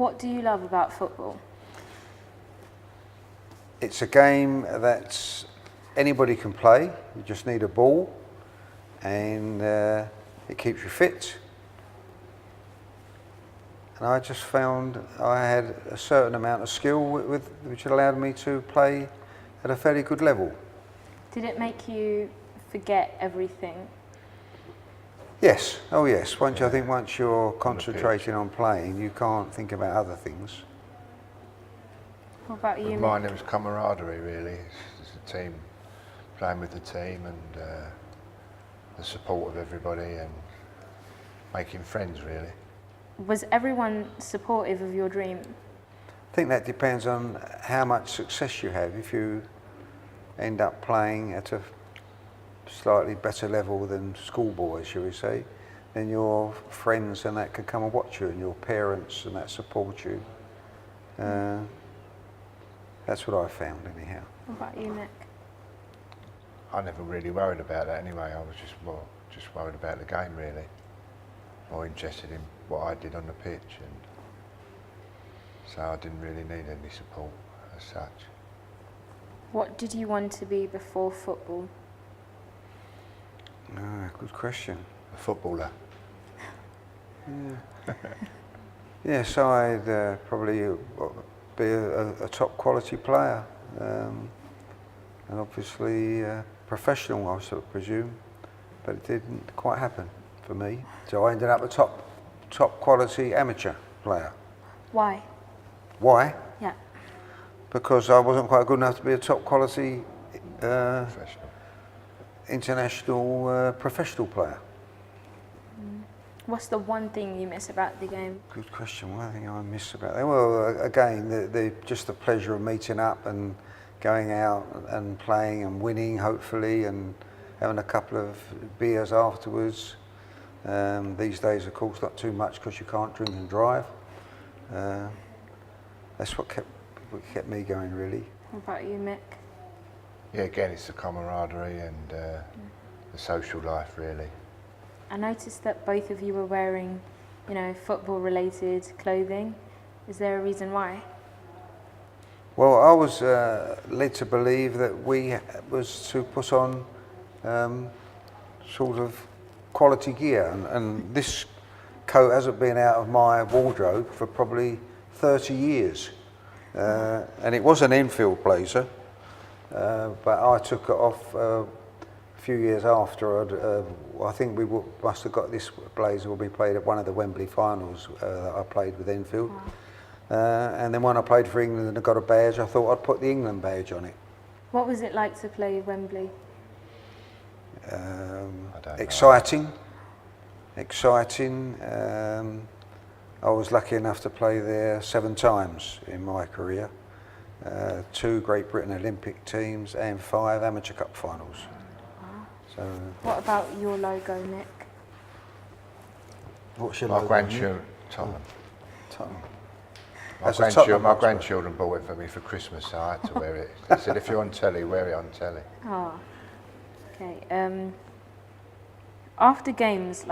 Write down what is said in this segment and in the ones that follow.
What do you love about football? It's a game that anybody can play. You just need a ball, and it keeps you fit. And I just found I had a certain amount of skill which allowed me to play at a fairly good level. Did it make you forget everything? Yes, oh yes. Once you're concentrating on playing, you can't think about other things. What about you, Mine, Mick? it was camaraderie really. It's a team, playing with the team, and the support of everybody, and making friends really. Was everyone supportive of your dream? I think that depends on how much success you have. If you end up playing at a slightly better level than schoolboys, shall we say, then your friends and that can come and watch you, and your parents and that support you. That's what I found anyhow. What about you, Mick? I never really worried about that anyway. I was just worried about the game really. More interested in what I did on the pitch, and so I didn't really need any support as such. What did you want to be before football? Good question. A footballer. Yeah. Yes, I'd probably be a top quality player, and obviously professional, I sort of presume, but it didn't quite happen for me. So I ended up a top quality amateur player. Why? Why? Yeah. Because I wasn't quite good enough to be a top quality Professional. international professional player. What's the one thing you miss about the game? Good question. One thing I miss about it. Well, again, just the pleasure of meeting up and going out and playing and winning, hopefully, and having a couple of beers afterwards. These days, of course, not too much because you can't drink and drive. That's what kept me going, really. What about you, Mick? Yeah, again, it's the camaraderie and the social life, really. I noticed that both of you were wearing, football-related clothing. Is there a reason why? Well, I was led to believe that we was to put on sort of quality gear, and this coat hasn't been out of my wardrobe for probably 30 years. And it was an Enfield blazer, but I took it off a few years after. I think we must have got this blazer when we played at one of the Wembley finals that I played with Enfield. Wow. And then when I played for England and I got a badge, I thought I'd put the England badge on it. What was it like to play Wembley? Exciting. I was lucky enough to play there 7 times in my career. 2 Great Britain Olympic teams and 5 amateur cup finals. Wow. So, what about your logo, Mick? What's your My logo? grandchildren, Tottenham. Tottenham. My grandchildren bought it for me for Christmas, so I had to wear it. They said, if you're on telly, wear it on telly. Oh, okay. After games,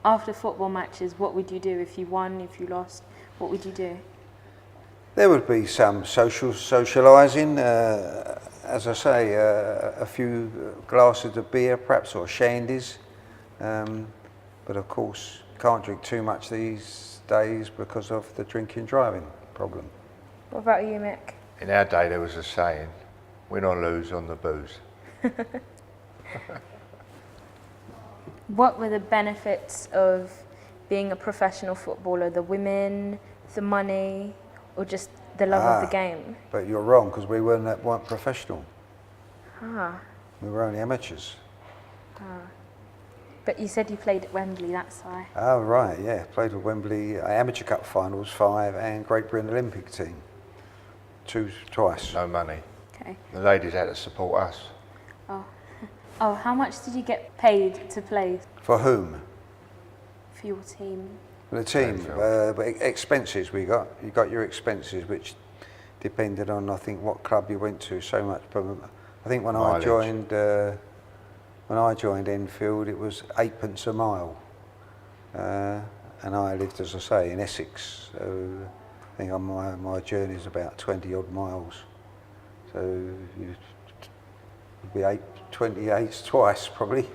after football matches, what would you do if you won, if you lost? What would you do? There would be some socialising, as I say, a few glasses of beer perhaps, or shandies. But of course, can't drink too much these days because of the drinking driving problem. What about you, Mick? In our day, there was a saying, win or lose on the booze. What were the benefits of being a professional footballer? The women, the money, or just the love of the game? But you're wrong, because we weren't professional. We were only amateurs. But you said you played at Wembley, that's why. Oh right, yeah, played with Wembley amateur cup finals 5 and Great Britain Olympic team twice. No money. Okay. The ladies had to support us. Oh, how much did you get paid to play? For whom? For your team. For the team, but expenses you got your expenses, which depended on I think what club you went to so much. But I think when I joined Enfield, it was 8p a mile, and I lived, as I say, in Essex. So I think on my journey is about 20 odd miles. So you'd be 28 twice probably.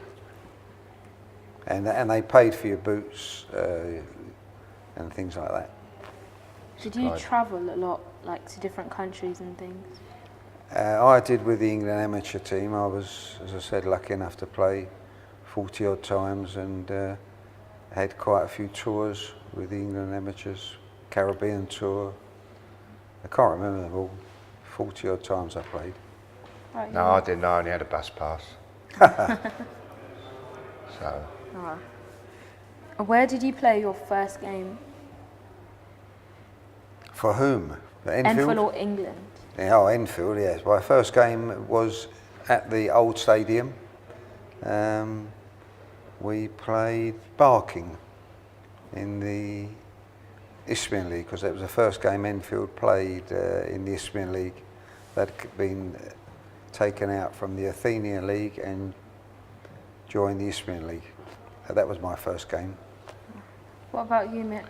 And they paid for your boots and things like that. Did you travel a lot, like to different countries and things? I did with the England amateur team. I was, as I said, lucky enough to play 40 odd times and had quite a few tours with the England amateurs, Caribbean tour. I can't remember them all. 40 odd times I played. Right, No, I didn't. I only had a bus pass. So. Where did you play your first game? For whom? Enfield? Enfield or England? Yeah, oh, Enfield, yes. My first game was at the old stadium. We played Barking in the Isthmian League, because that was the first game Enfield played in the Isthmian League. They'd been taken out from the Athenian League and joined the Isthmian League. That was my first game. What about you, Mick?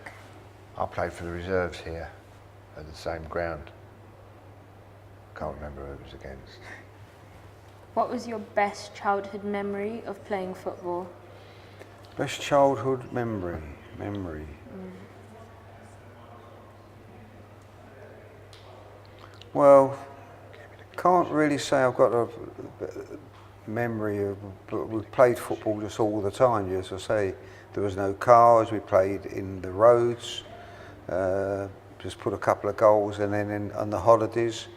I played for the reserves here at the same ground. Can't remember who it was against. What was your best childhood memory of playing football? Best childhood memory. Well, can't really say I've got a memory of, but we played football just all the time. As I say, there was no cars, we played in the roads, just put a couple of goals, and then on the holidays,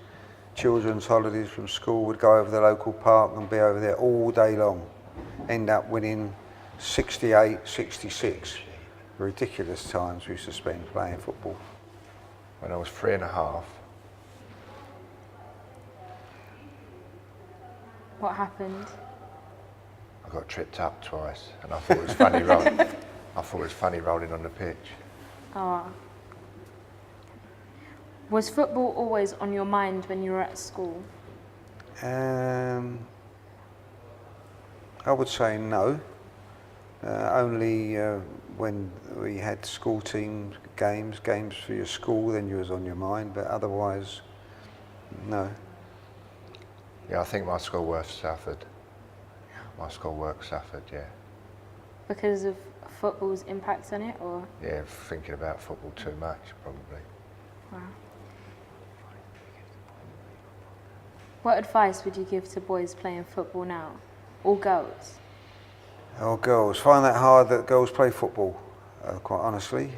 children's holidays from school, would go over to the local park and be over there all day long. End up winning 68, 66. Ridiculous times we used to spend playing football. When I was 3.5, What happened? I got tripped up twice, and I thought it was funny rolling. I thought it was funny rolling on the pitch. Oh. Was football always on your mind when you were at school? I would say no. Only when we had school team games for your school, then you was on your mind, but otherwise, no. Yeah, I think my schoolwork suffered. My schoolwork suffered, yeah. Because of football's impact on it, or? Yeah, thinking about football too much, probably. Wow. What advice would you give to boys playing football now, or girls? Oh, girls, find that hard that girls play football, quite honestly.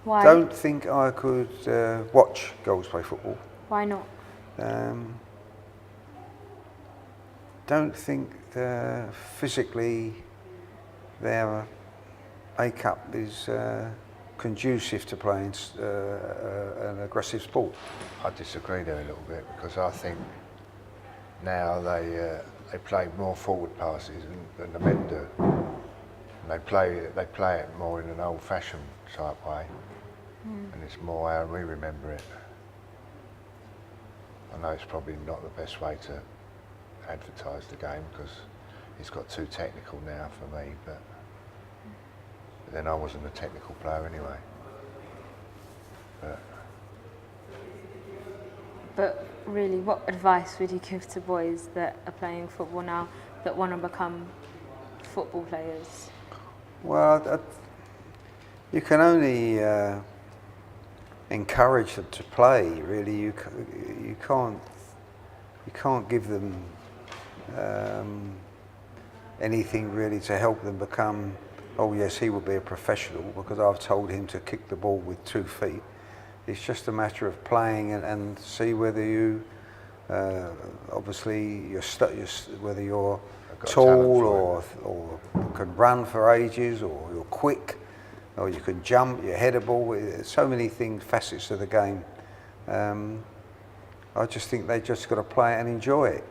Why? Don't think I could watch girls play football. Why not? Don't think physically their makeup is conducive to playing an aggressive sport. I disagree there a little bit, because I think now they play more forward passes than the men do. And they play it more in an old-fashioned type way, and it's more how we remember it. I know it's probably not the best way to advertise the game, because it's got too technical now for me, but then I wasn't a technical player anyway. But really, what advice would you give to boys that are playing football now that want to become football players? Well, you can only encourage them to play. Really, you can't give them anything really to help them become. Oh yes, he will be a professional because I've told him to kick the ball with 2 feet. It's just a matter of playing and see whether you, obviously, whether you're tall or can run for ages, or you're quick, or you can jump, you're headable. There's so many things, facets of the game. I just think they just got to play it and enjoy it.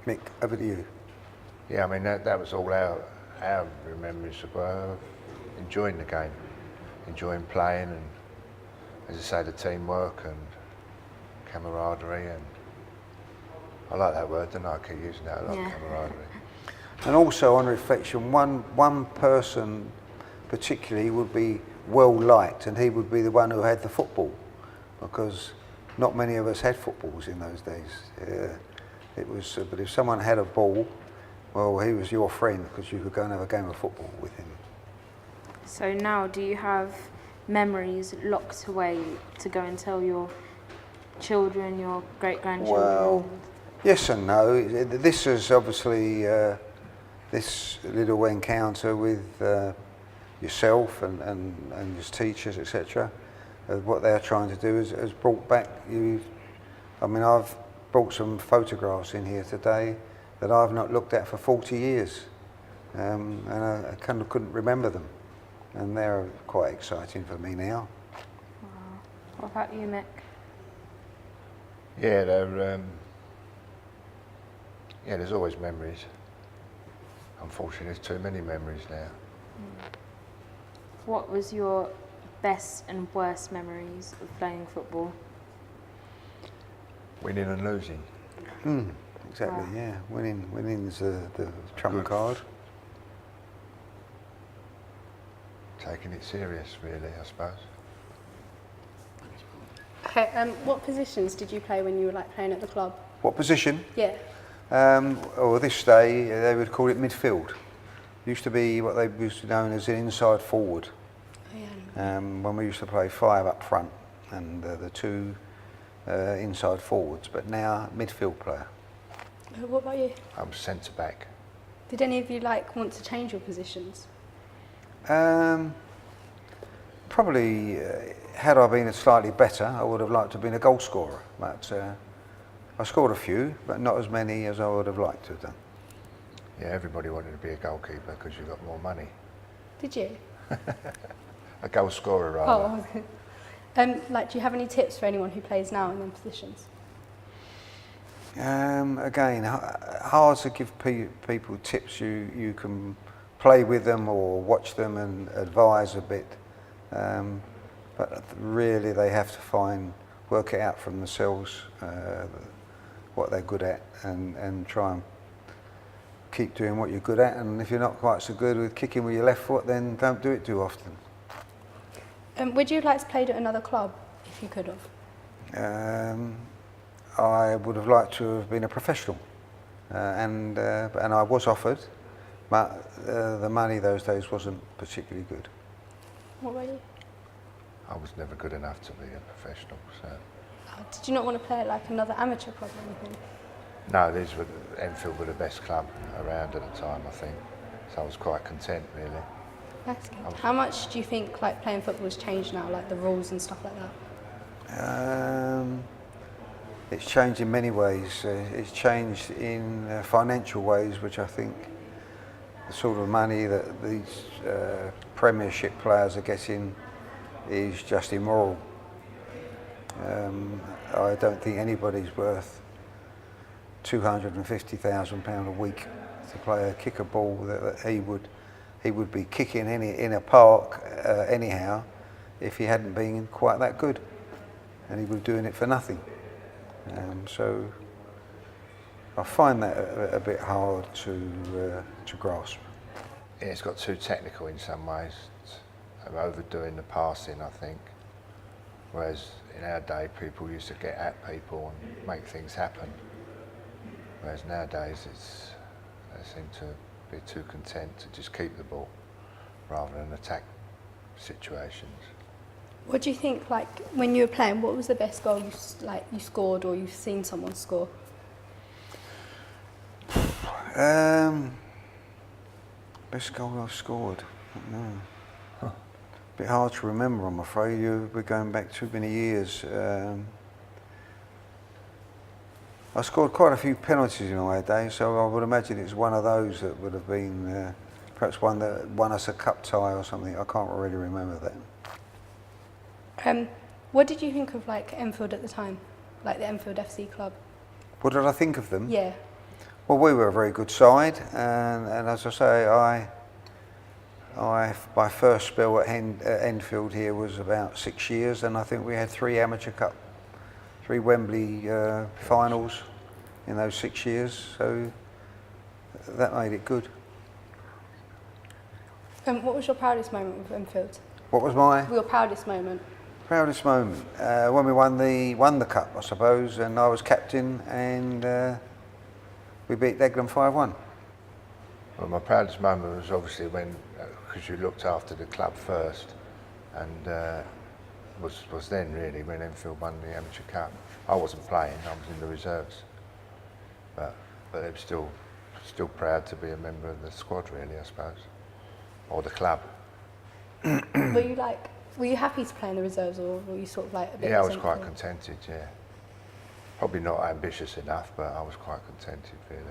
Mick, over to you. Yeah, I mean that was all our memories of enjoying the game, enjoying playing, and as I say, the teamwork and camaraderie, and I like that word, don't I? I keep using that a lot, camaraderie. And also on reflection, one person particularly would be well liked, and he would be the one who had the football, because not many of us had footballs in those days. It was, but if someone had a ball, well, he was your friend because you could go and have a game of football with him. So now, do you have memories locked away to go and tell your children, your great-grandchildren? Well, yes and no. This is obviously this little encounter with yourself and your teachers, etc. What they're trying to do has brought back you. I mean, I've brought some photographs in here today that I've not looked at for 40 years, and I kind of couldn't remember them, and they're quite exciting for me now. Wow. What about you, Mick? Yeah, they're, yeah, there's always memories. Unfortunately, there's too many memories now. What was your best and worst memories of playing football? Winning and losing. Exactly, Wow. yeah. Winning's the trump card. Taking it serious, really, I suppose. Okay, what positions did you play when you were like playing at the club? What position? Yeah. Or this day, they would call it midfield. Used to be what they used to know as an inside forward. Oh, yeah. When we used to play 5 up front and the 2 inside forwards, but now midfield player. What about you? I was centre back. Did any of you like want to change your positions? Probably, had I been slightly better, I would have liked to have been a goal scorer. But I scored a few, but not as many as I would have liked to have done. Yeah, everybody wanted to be a goalkeeper because you got more money. Did you? A goal scorer, rather. Oh, like, do you have any tips for anyone who plays now in them positions? Again, hard to give people tips. You can play with them or watch them and advise a bit, but really they have to work it out from themselves what they're good at, and try and keep doing what you're good at. And if you're not quite so good with kicking with your left foot, then don't do it too often. Would you like to play at another club if you could have? I would have liked to have been a professional, and I was offered, but the money those days wasn't particularly good. What about you? I was never good enough to be a professional, so... Did you not want to play at like another amateur club or anything? No, Enfield were the best club around at the time, I think. So I was quite content, really. That's good. How much do you think like playing football has changed now, like the rules and stuff like that? It's changed in many ways. It's changed in financial ways, which I think the sort of money that these Premiership players are getting is just immoral. I don't think anybody's worth £250,000 a week to kick a ball that he would be kicking in a park anyhow if he hadn't been quite that good, and he was doing it for nothing. So I find that a bit hard to grasp. Yeah, it's got too technical in some ways. It's overdoing the passing, I think. Whereas in our day, people used to get at people and make things happen. Whereas nowadays, they seem to be too content to just keep the ball rather than attack situations. What do you think, like, when you were playing, what was the best goal you scored or you've seen someone score? Best goal I've scored? I don't know. Bit hard to remember, I'm afraid. We're going back too many years. I scored quite a few penalties in my day, so I would imagine it's one of those that would have been perhaps one that won us a cup tie or something. I can't really remember that. What did you think of like Enfield at the time, like the Enfield FC club? What did I think of them? Yeah. Well, we were a very good side, and as I say, my first spell at Enfield here was about 6 years, and I think we had 3 amateur cup, 3 Wembley finals in those 6 years. So that made it good. What was your proudest moment with Enfield? What was my Your proudest moment? proudest moment? When we won the cup, I suppose, and I was captain, and we beat Dagenham 5-1. Well, my proudest moment was obviously when, because you looked after the club first, and was then really when Enfield won the Amateur Cup. I wasn't playing; I was in the reserves, but it was still proud to be a member of the squad, really, I suppose, or the club. Were you happy to play in the reserves, or were you sort of like a bit? Yeah, I was quite resentful? contented. Yeah, probably not ambitious enough, but I was quite contented, really.